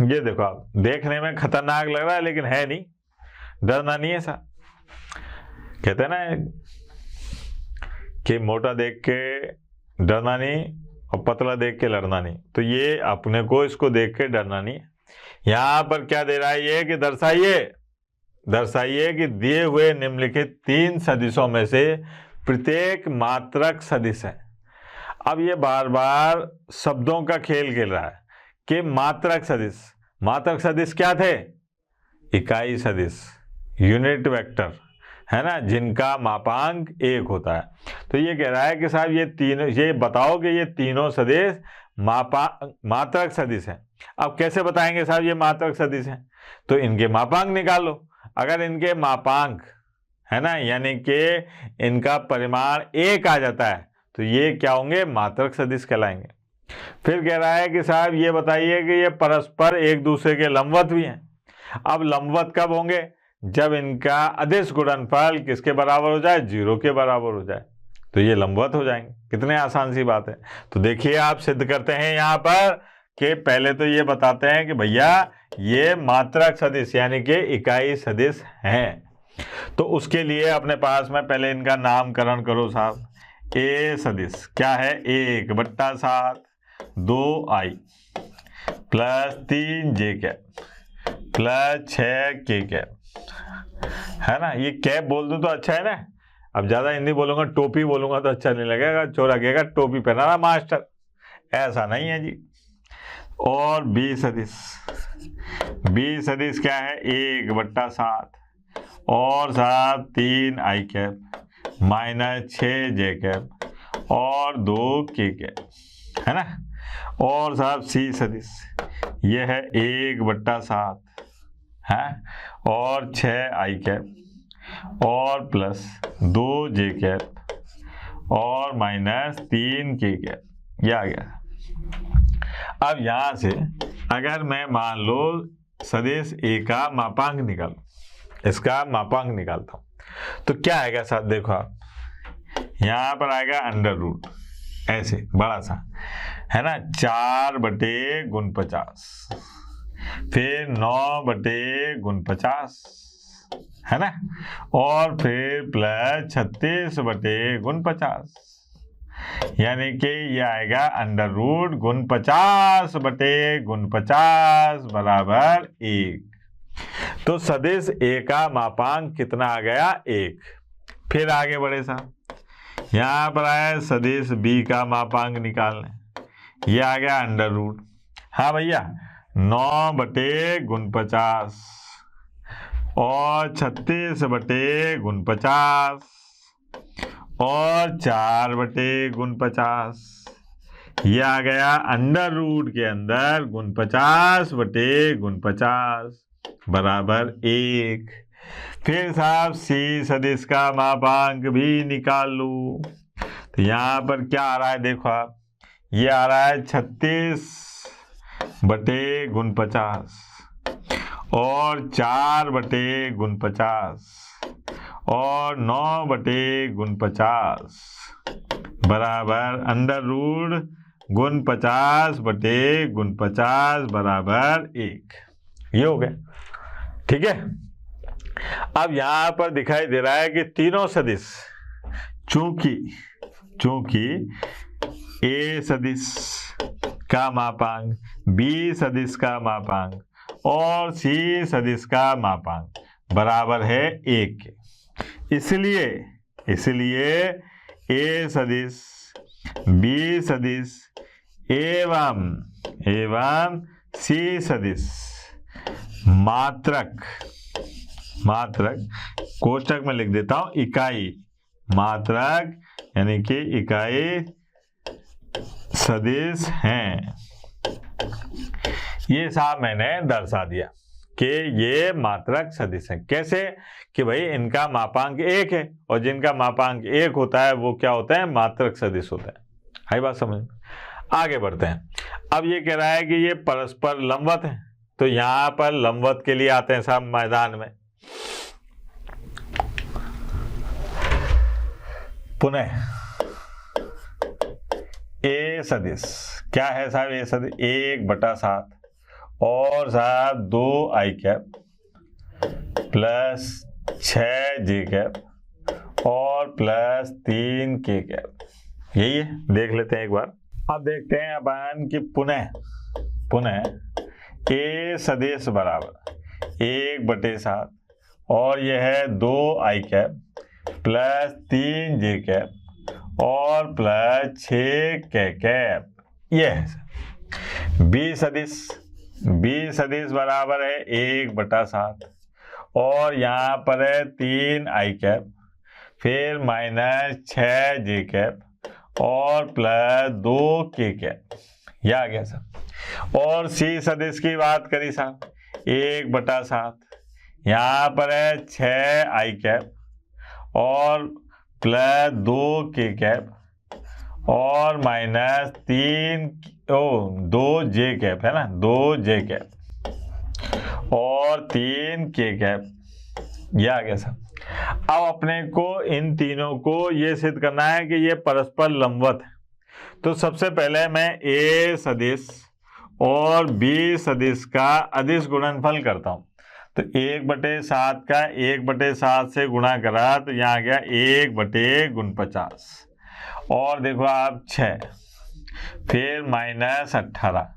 ये देखो आप, देखने में खतरनाक लग रहा है लेकिन है नहीं, डरना नहीं है साहब। कहते हैं ना कि मोटा देख के डरना नहीं और पतला देख के लड़ना नहीं, तो ये अपने को इसको देख के डरना नहीं है। यहां पर क्या दे रहा है ये कि दर्शाइए कि दिए हुए निम्नलिखित 3 सदिशों में से प्रत्येक मात्रक सदिश है। अब ये बार बार शब्दों का खेल खेल रहा है कि मात्रक सदिश क्या थे? इकाई सदिश, यूनिट वेक्टर, है ना, जिनका मापांक 1 होता है। तो ये कह रहा है कि साहब ये बताओ कि ये तीनों सदिश मात्रक सदिश हैं। अब कैसे बताएंगे साहब ये मात्रक सदिश हैं? तो इनके मापांक निकालो। अगर इनके मापांक, है ना, यानी कि इनका परिमाण 1 आ जाता है तो ये क्या होंगे? मात्रक सदिश कहलाएंगे। फिर कह रहा है कि साहब ये बताइए कि ये परस्पर एक दूसरे के लंबवत भी हैं। अब लंबवत कब होंगे? जब इनका अदिश गुणनफल किसके बराबर हो जाए? 0 के बराबर हो जाए, तो ये लंबवत हो जाएंगे। कितने आसान सी बात है। तो देखिए आप सिद्ध करते हैं यहाँ पर कि पहले तो ये बताते हैं कि भैया ये मात्रक सदिश यानी कि इकाई सदिश हैं। तो उसके लिए अपने पास में पहले इनका नामकरण करो साहब। ए सदिश क्या है? 1/7 2i plus 3j cap plus 6k cap, है ना। ये कैप बोल दूं तो अच्छा है ना। अब ज्यादा हिंदी बोलूंगा, टोपी बोलूंगा तो अच्छा नहीं लगेगा, चोर लगेगा टोपी पहना ना मास्टर, ऐसा नहीं है जी। और बी सदिश क्या है? 1/7 और साहब 3i cap minus 6j cap और 2k कैप, है ना। और साहब सी सदिश ये है 1/7 है और 6i कैप और प्लस 2j कैप और माइनस 3k कैप, ये आ गया। अब यहां से अगर मैं मान लो सदिश ए का मापांक निकालूं, इसका मापांक निकालता हूं तो क्या आएगा साहब? देखो आप यहां पर आएगा अंडर रूट, ऐसे बड़ा सा, है ना, 4/50, फिर 9/50, है ना, और फिर प्लस 36/50, यानी कि ये आएगा अंडर रूट गुण 50/50 बराबर 1। तो सदिश ए का मापांक कितना आ गया? 1। फिर आगे बढ़े साहब, यहां पर आया सदिश बी का मापांक निकालने, ये आ गया अंडर रूट, हाँ भैया, 9/50 और 36/50 और 4/50, ये आ गया अंडर रूट के अंदर गुण 50/50 बराबर 1। फिर साहब सी सदिश का मापांक भी निकाल लो। तो यहां पर क्या आ रहा है? देखो आप, ये आ रहा है 36/50 और 4/50 और 9/50 बराबर अंडर रूट गुण 50/50 बराबर 1। ये हो गया, ठीक है। अब यहां पर दिखाई दे रहा है कि तीनों सदिश, चूंकि ए सदिश का मापांक, बी सदिश का मापांक और सी सदिश का मापांक बराबर है 1 के, इसलिए ए सदिश, बी सदिश एवं सी सदिश मात्रक कोष्टक में लिख देता हूं इकाई मात्रक यानी कि इकाई सदिश हैं। ये साहब मैंने दर्शा दिया कि ये मात्रक सदिश हैं। कैसे? कि भाई इनका मापांक 1 है और जिनका मापांक 1 होता है वो क्या होता है? मात्रक सदिश होता है। है बात समझ में? आगे बढ़ते हैं। अब ये कह रहा है कि ये परस्पर लंबवत है, तो यहां पर लंबवत के लिए आते हैं साहब मैदान में। पुनः ए सदिश क्या है साहब? ए सदिश 1/7 और साहब 2i cap plus 6j cap और प्लस 3k कैप, यही है। देख लेते हैं एक बार। अब देखते हैं अपन कि पुनः a सदिश बराबर 1/7 और यह है 2i cap plus 3j cap और प्लस 6k कैप, यह है। b सदिश बराबर है 1/7 और यहाँ पर है 3i कैप फिर माइनस 6j कैप और प्लस 2k कैप, यह आ गया सर। और c सदिश की बात करी साहब 1/7, यहाँ पर है 6i कैप और प्लस 2k कैप और माइनस 2j कैप है ना, 2j कैप और 3k कैप, यह आ गया सर। अब अपने को इन तीनों को ये सिद्ध करना है कि ये परस्पर लंबवत है। तो सबसे पहले मैं a सदिश और b सदिश का अदिश गुणनफल करता हूं। तो 1/7 का 1/7 से गुणा करा तो यहाँ आ गया 1/50 और देखो आप 6 फिर माइनस 18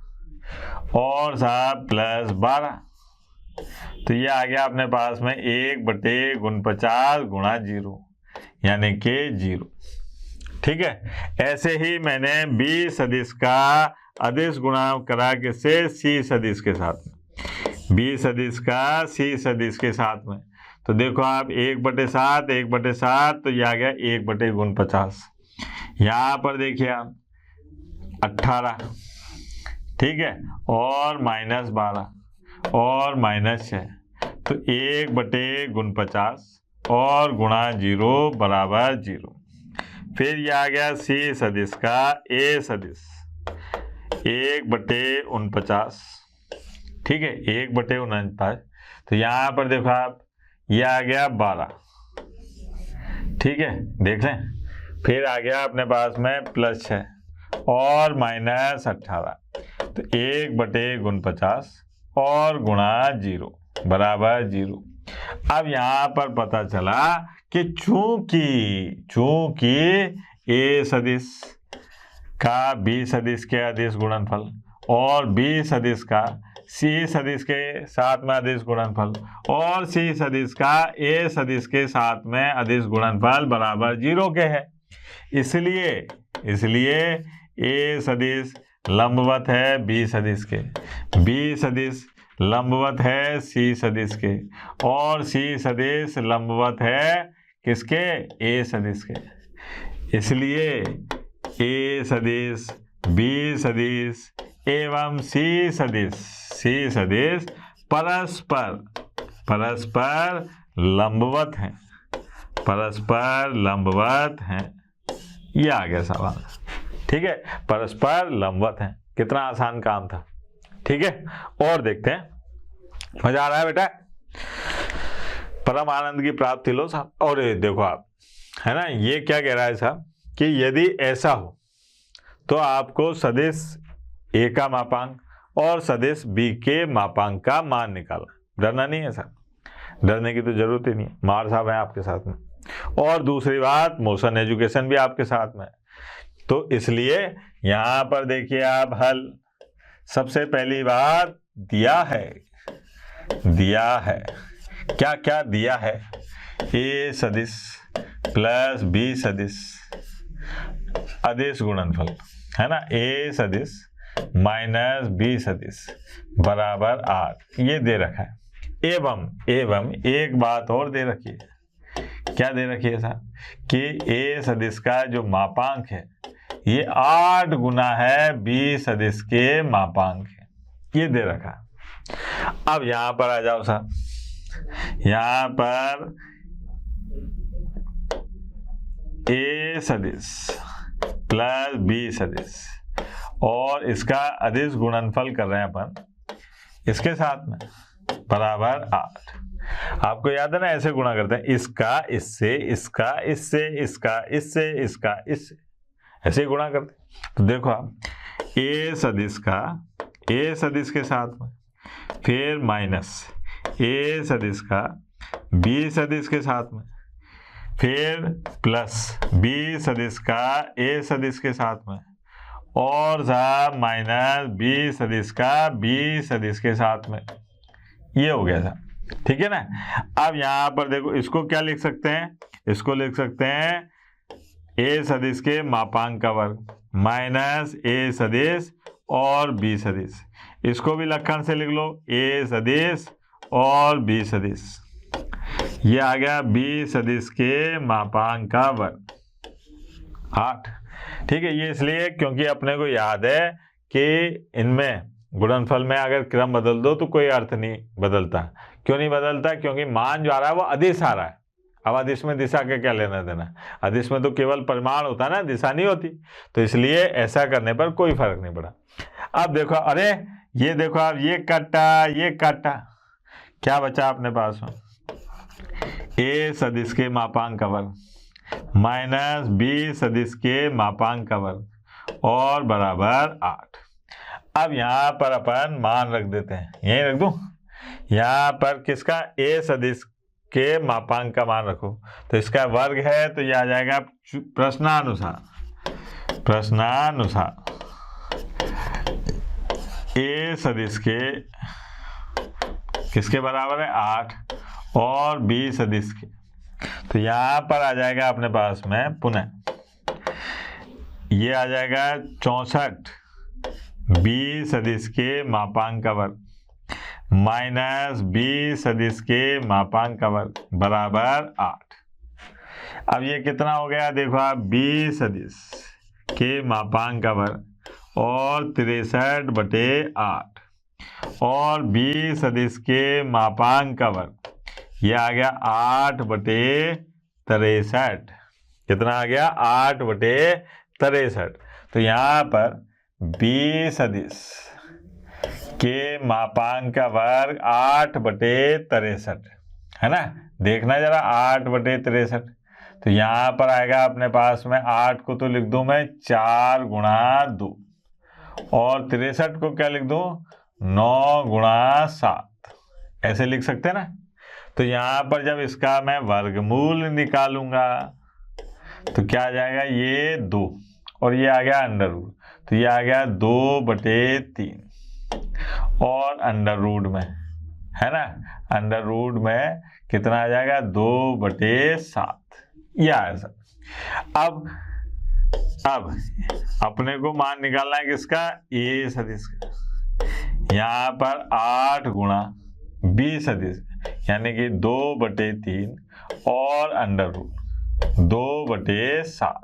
और साहब प्लस 12, तो ये आ गया अपने पास में 1/49 गुणा 0 यानी कि 0। ठीक है, ऐसे ही मैंने b सदिश का अदिश गुणा करा किससे, c सदिश के साथ में, b सदिश का c सदिश के साथ में। तो देखो आप 1/7 1/7 तो ये आ गया 1/49। यहाँ पर देखिए आप 18, ठीक है, और माइनस 12 और माइनस 6, तो 1/49 और गुणा 0 बराबर 0। फिर यह आ गया c सदिश का a सदिश 1/49, ठीक है, 1/49। तो यहाँ पर देखो आप यह आ गया 12, ठीक है, देख लें। फिर आ गया अपने पास में प्लस 6 और माइनस 18, तो 1/49 और गुणा 0 बराबर 0। अब यहाँ पर पता चला कि चूंकि a सदिश का b सदिश के अदिश गुणनफल और b सदिश का c सदिश के साथ में अदिश गुणनफल और c सदिश का a सदिश के साथ में अदिश गुणनफल बराबर 0 के है, इसलिए a सदिश लंबवत है b सदिश के, b सदिश लंबवत है c सदिश के और c सदिश लंबवत है किसके, a सदिश के। इसलिए a सदिश b सदिश एवं c सदिश परस्पर लंबवत हैं, ये आ गया सवाल। ठीक है, परस्पर लंबवत हैं। कितना आसान काम था। ठीक है, और देखते हैं। मजा आ रहा है बेटा, परम आनंद की प्राप्ति लो साहब। और ये देखो आप, है ना, ये क्या कह रहा है साहब कि यदि ऐसा हो तो आपको सदिश a का मापांक और सदिश b के मापांक का मान निकालना। डरना नहीं है साहब, डरने की तो जरूरत ही नहीं है, मार साहब है आपके साथ में, और दूसरी बात मोशन एजुकेशन भी आपके साथ में है। तो इसलिए यहाँ पर देखिए आप हल, सबसे पहली बात दिया है क्या क्या दिया है, a सदिश प्लस b सदिश अदिश गुणनफल, है ना, a सदिश माइनस b सदिश बराबर 8, ये दे रखा है। एवं एक बात और दे रखी है। क्या दे रखी है साहब कि a सदिश का जो मापांक है ये 8 गुना है b सदिश के मापांक है, ये दे रखा है। अब यहां पर आ जाओ साहब, यहां पर a सदिश प्लस b सदिश और इसका अदिश गुणनफल कर रहे हैं अपन इसके साथ में बराबर 8। आपको याद है ना, ऐसे गुणा करते हैं, इसका इससे, इसका इससे, इसका इससे, इसका इससे, ऐसे ही गुणा करते हैं। तो देखो आप a सदिश का a सदिश के साथ में फिर माइनस ए सदिश का बी सदिश के साथ में, फिर प्लस बी सदिश का ए सदिश के साथ में, और माइनस बी सदिश का बी सदिश के साथ में। ये हो गया था, ठीक है ना। अब यहाँ पर देखो, इसको क्या लिख सकते हैं, इसको लिख सकते हैं ए सदिश के मापांक का वर्ग माइनस ए सदिश और बी सदिश। इसको भी लक्षण से लिख लो, ए सदिश और बी सदिश। ये आ गया बी सदिश के मापांक का वर्ग 8। ठीक है, ये इसलिए क्योंकि अपने को याद है कि इनमें गुणनफल में अगर क्रम बदल दो तो कोई अर्थ नहीं बदलता। क्यों नहीं बदलता? क्योंकि मान जो आ रहा है वो अदिश आ रहा है। अब अदिश में दिशा का क्या लेना देना, अदिश में तो केवल परिमाण होता है ना, दिशा नहीं होती। तो इसलिए ऐसा करने पर कोई फर्क नहीं पड़ा। अब देखो, अरे ये देखो, अब ये काटा, क्या बचा अपने पास में? ए सदिश के मापांक का वर्ग माइनस बी सदिश के मापांक का वर्ग और बराबर 8। अब यहाँ पर अपन मान रख देते हैं, यही रख दूं। यहाँ पर किसका? ए सदिश के मापांक का मान रखो, तो इसका वर्ग है, तो यह आ जाएगा प्रश्नानुसार ए सदिश के किसके बराबर है? 8 और बी सदिश के। तो यहाँ पर आ जाएगा अपने पास में पुनः ये आ जाएगा 64 बी सदिश के मापांक का वर्ग माइनस बी सदिश के मापांक का वर्ग बराबर 8। अब ये कितना हो गया? देखो आप, बी सदिश के मापांक का वर्ग और 63/8 और बी सदिश के मापांक का वर्ग, ये आ गया 8/63। कितना आ गया? 8/63। तो यहाँ पर बी सदिश के मापांक का वर्ग 8/63 है ना। देखना जरा, 8/63। तो यहाँ पर आएगा अपने पास में 8 को तो लिख दूं मैं 4 × 2 और 63 को क्या लिख दूं? 9 × 7। ऐसे लिख सकते हैं ना। तो यहाँ पर जब इसका मैं वर्गमूल निकालूंगा तो क्या आ जाएगा? ये 2 और ये आ गया अंडर रूट, तो ये आ गया 2/3 और अंडर रूट में है ना, अंडर रूट में कितना आ जाएगा? 2/7। यह है सर। अब अपने को मान निकालना है किसका? ए सदिश का। यहाँ पर 8 × बी सदिश यानी कि 2/3 और अंडर रूट 2/7।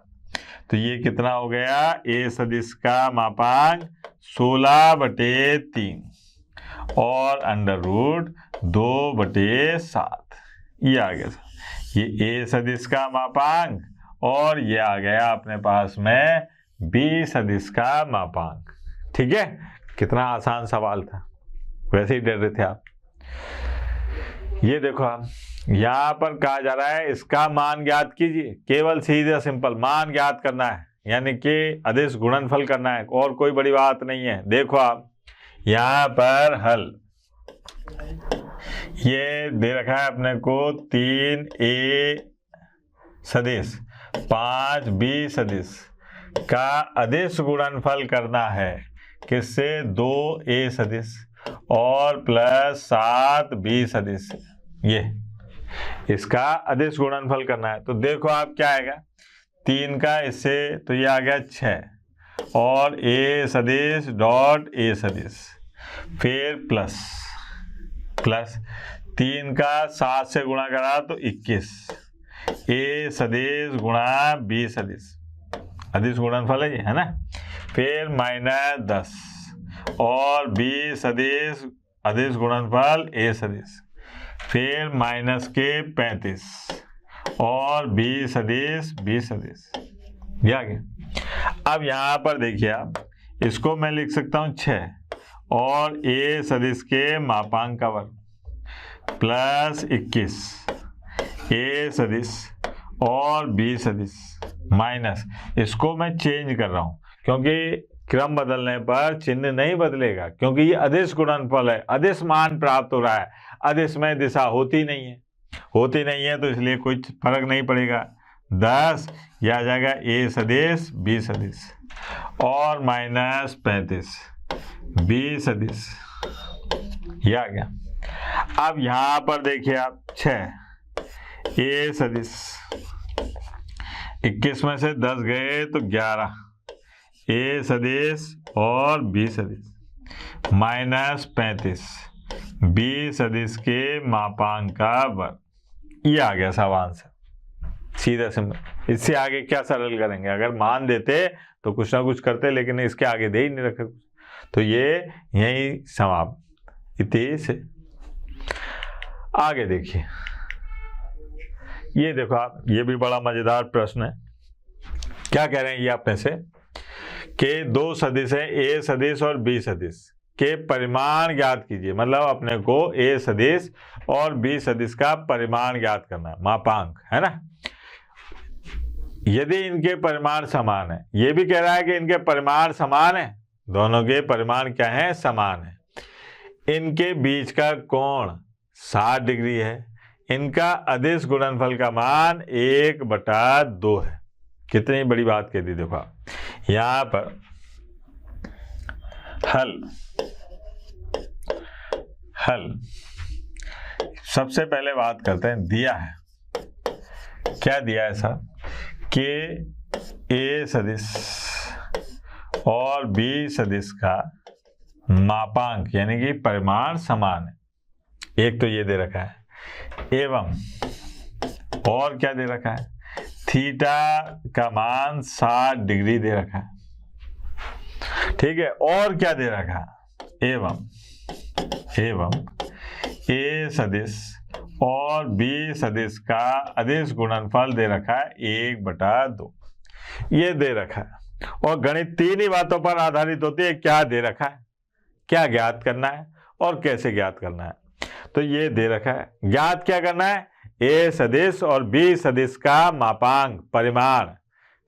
तो ये कितना हो गया? ए सदिश का मापांक 16/3 और अंडर रूट 2/7। ये आ गया सर, ये ए सदिश का मापांक और ये आ गया अपने पास में बी सदिश का मापांक। ठीक है, कितना आसान सवाल था, वैसे ही डर रहे थे आप। ये देखो, आप यहाँ पर कहा जा रहा है इसका मान ज्ञात कीजिए। केवल सीधा सिंपल मान ज्ञात करना है, यानी कि अदिश गुणनफल करना है, और कोई बड़ी बात नहीं है। देखो आप यहाँ पर हल ये दे रखा है अपने को 3a सदिश 5b सदिश का अदिश गुणनफल करना है। किससे? 2a सदिश और प्लस 7b सदिश। ये इसका अदिश गुणनफल करना है। तो देखो आप क्या आएगा, 3 का इससे तो ये आ गया 6 और a सदिश डॉट a सदिश, फिर प्लस 3 का 7 से गुणा करा तो 21 a सदिश गुणा b सदिश, अदिश गुणनफल है ये, है ना। फिर माइनस 10 और b सदिश अदिश गुणनफल a सदिश, फिर माइनस के 35 और b सदिश b सदिश। ये आ गया। अब यहाँ पर देखिए आप, इसको मैं लिख सकता हूँ 6 और a सदिश के मापांक का वर्ग प्लस 21 a सदिश और b सदिश माइनस, इसको मैं चेंज कर रहा हूँ क्योंकि क्रम बदलने पर चिन्ह नहीं बदलेगा, क्योंकि ये अदिश गुणनफल है, अदिश मान प्राप्त हो रहा है, अदिश में दिशा होती नहीं है, तो इसलिए कोई फर्क नहीं पड़ेगा। 10 यह आ जाएगा a सदिश b सदिश और -35 b सदिश, यह आ गया। अब यहां पर देखिए आप 6 a सदिश, 21 में से 10 गए तो 11 a सदिश और b सदिश -35 b सदिश के मापांक का वर्ग, ये आ गया सब आंसर, सीधा सिंपल। इससे आगे क्या सरल करेंगे, अगर मान देते तो कुछ ना कुछ करते, लेकिन इसके आगे दे ही नहीं रखे कुछ, तो ये यही समाप्त। इति से आगे देखिए, ये देखो आप, ये भी बड़ा मजेदार प्रश्न है। क्या कह रहे हैं ये आप में से कि दो सदिश है a सदिश और b सदिश के परिमाण ज्ञात कीजिए, मतलब अपने को a सदिश और b सदिश का परिमाण ज्ञात करना है, मापांक है ना। यदि इनके परिमाण समान है, ये भी कह रहा है कि इनके परिमाण समान है, दोनों के परिमाण क्या है, समान है। इनके बीच का कोण 60 डिग्री है, इनका अदिश गुणनफल का मान 1/2 है। कितनी बड़ी बात कह दी, देखो आप यहां पर हल सबसे पहले बात करते हैं, दिया है, क्या दिया है साहब कि a सदिश और b सदिश का मापांक यानी कि परिमाण समान है। एक तो ये दे रखा है, एवं और क्या दे रखा है, थीटा का मान 60 डिग्री दे रखा है, ठीक है। और क्या दे रखा है, एवं a सदिश और b सदिश का अदिश गुणनफल दे रखा है 1/2, ये दे रखा है। और गणित तीन ही बातों पर आधारित होती है, क्या दे रखा है, क्या ज्ञात करना है और कैसे ज्ञात करना है। तो ये दे रखा है, ज्ञात क्या करना है, a सदिश और b सदिश का मापांक, परिमाण,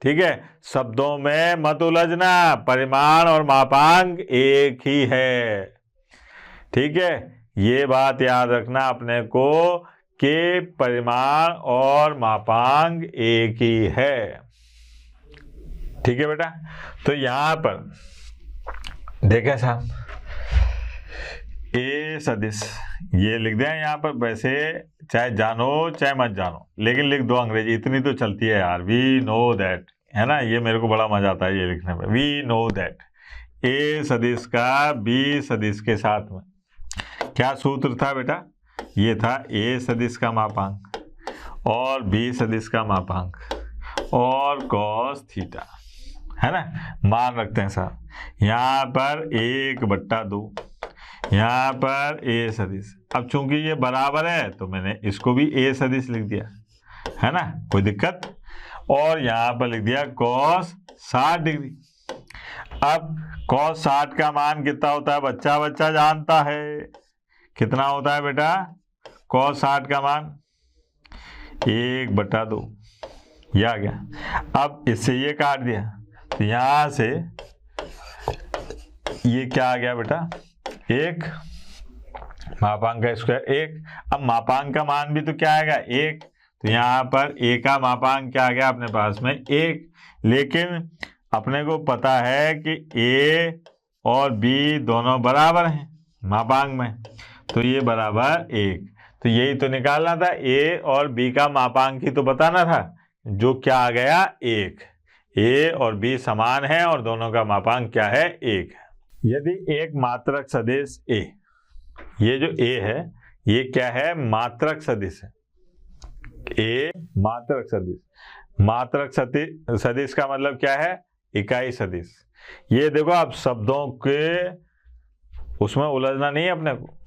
ठीक है। शब्दों में मत उलझना, परिमाण और मापांक एक ही है, ठीक है। ये बात याद रखना अपने को कि परिमाण और मापांक एक ही है, ठीक है बेटा। तो यहां पर देखें साहब, a सदिश ये लिख दें यहाँ पर, वैसे चाहे जानो चाहे मत जानो, लेकिन लिख दो अंग्रेजी, इतनी तो चलती है यार, वी नो दैट, है ना। ये मेरे को बड़ा मजा आता है ये लिखने में, वी नो दैट। a सदिश का b सदिश के साथ में क्या सूत्र था बेटा, ये था a सदिश का मापांक और b सदिश का मापांक और cos थीटा, है ना। मान रखते हैं साहब, यहाँ पर 1/2, यहाँ पर a सदिश। अब चूंकि ये बराबर है तो मैंने इसको भी a सदिश लिख दिया, है ना, कोई दिक्कत। और यहाँ पर लिख दिया cos 60 डिग्री। अब cos 60 का मान कितना होता है, बच्चा जानता है, कितना होता है बेटा, cos 60 का मान 1/2, यह आ गया। अब इससे ये काट दिया तो यहां से ये क्या आ गया बेटा, 1, मापांक का स्क्वायर 1। अब मापांक का मान भी तो क्या आएगा, 1, तो यहाँ पर a का मापांक क्या आ गया अपने पास में, 1। लेकिन अपने को पता है कि a और b दोनों बराबर हैं मापांक में, तो ये बराबर 1। तो यही तो निकालना था, a और b का मापांक ही तो बताना था, जो क्या आ गया, 1। a और b समान है और दोनों का मापांक क्या है, 1। यदि एक मात्रक सदिश a, ये जो a है ये क्या है, मात्रक सदिश है, a मात्रक सदिश। मात्रक सदिश का मतलब क्या है, इकाई सदिश। ये देखो आप, शब्दों के उसमें उलझना नहीं है अपने को,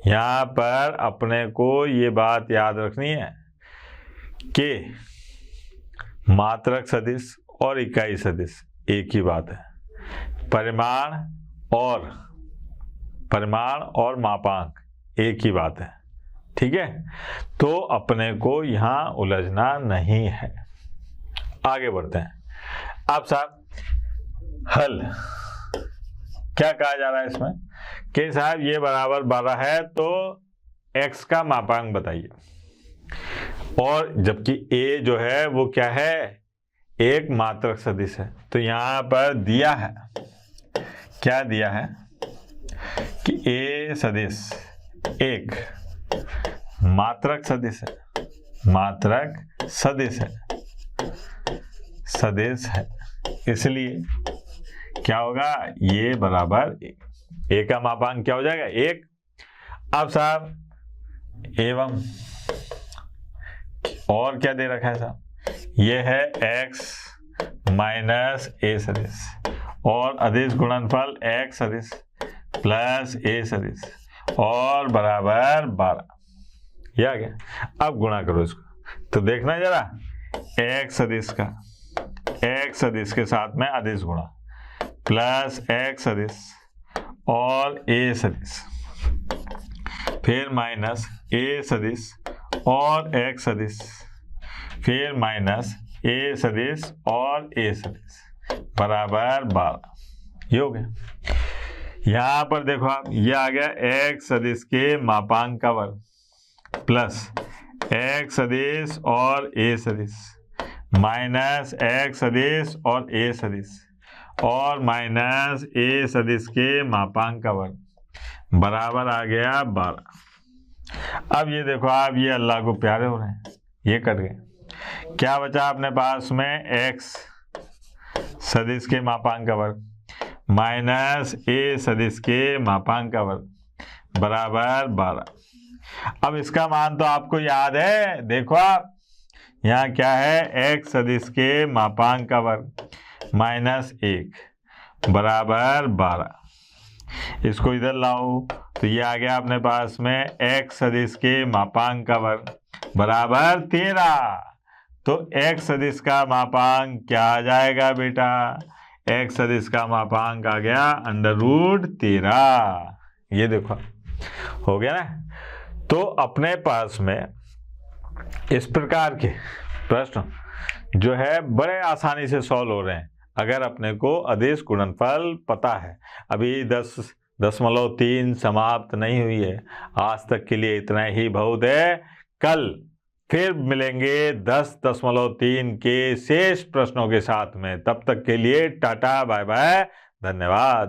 यहाँ पर अपने को ये बात याद रखनी है कि मात्रक सदिश और इकाई सदिश एक ही बात है, परिमाण और मापांक एक ही बात है, ठीक है। तो अपने को यहाँ उलझना नहीं है। आगे बढ़ते हैं। अब साहब हल क्या कहा जा रहा है इसमें कि साहब ये बराबर 12 है तो x का मापांक बताइए, और जबकि a जो है वो क्या है, एक मात्रक सदिश है। तो यहां पर दिया है, क्या दिया है कि a सदिश एक मात्रक सदिश है, मात्रक सदिश है, सदिश है, इसलिए क्या होगा, ये बराबर a का मापांक क्या हो जाएगा, एक। अब साहब एवं और क्या दे रखा है साहब, ये है x माइनस a सदिश और अदिश गुणनफल x सदिश प्लस a सदिश और बराबर 12, ये आ गया। अब गुणा करो इसको, तो देखना जरा, x सदिश का x सदिश के साथ में अदिश गुणा प्लस x सदिश और a सदिश, फिर माइनस a सदिश और x सदिश, फिर माइनस a सदिश और a सदिश बराबर 12, ये हो गया। यहां पर देखो आप, ये आ गया x सदिश के मापांक का वर्ग प्लस x सदिश और a सदिश माइनस x सदिश और a सदिश और माइनस a सदिश के मापांक का वर्ग बराबर आ गया 12। अब ये देखो आप, ये अल्लाह को प्यारे हो रहे हैं, ये कट गए। क्या बचा अपने पास में, x सदिश के मापांक का वर्ग माइनस a सदिश के मापांक का वर्ग बराबर 12। अब इसका मान तो आपको याद है, देखो आप यहाँ क्या है, x सदिश के मापांक का वर्ग माइनस 1 बराबर 12। इसको इधर लाओ तो ये आ गया अपने पास में x सदिश के मापांक का वर्ग बराबर 13। तो x सदिश का मापांक क्या आ जाएगा बेटा, x सदिश का मापांक आ गया √13। ये देखो हो गया ना। तो अपने पास में इस प्रकार के प्रश्न जो है बड़े आसानी से सॉल्व हो रहे हैं, अगर अपने को अदिश गुणनफल पता है। अभी 10.3 समाप्त नहीं हुई है, आज तक के लिए इतना ही बहुत है। कल फिर मिलेंगे 10.3 के शेष प्रश्नों के साथ में। तब तक के लिए टाटा बाय बाय, धन्यवाद।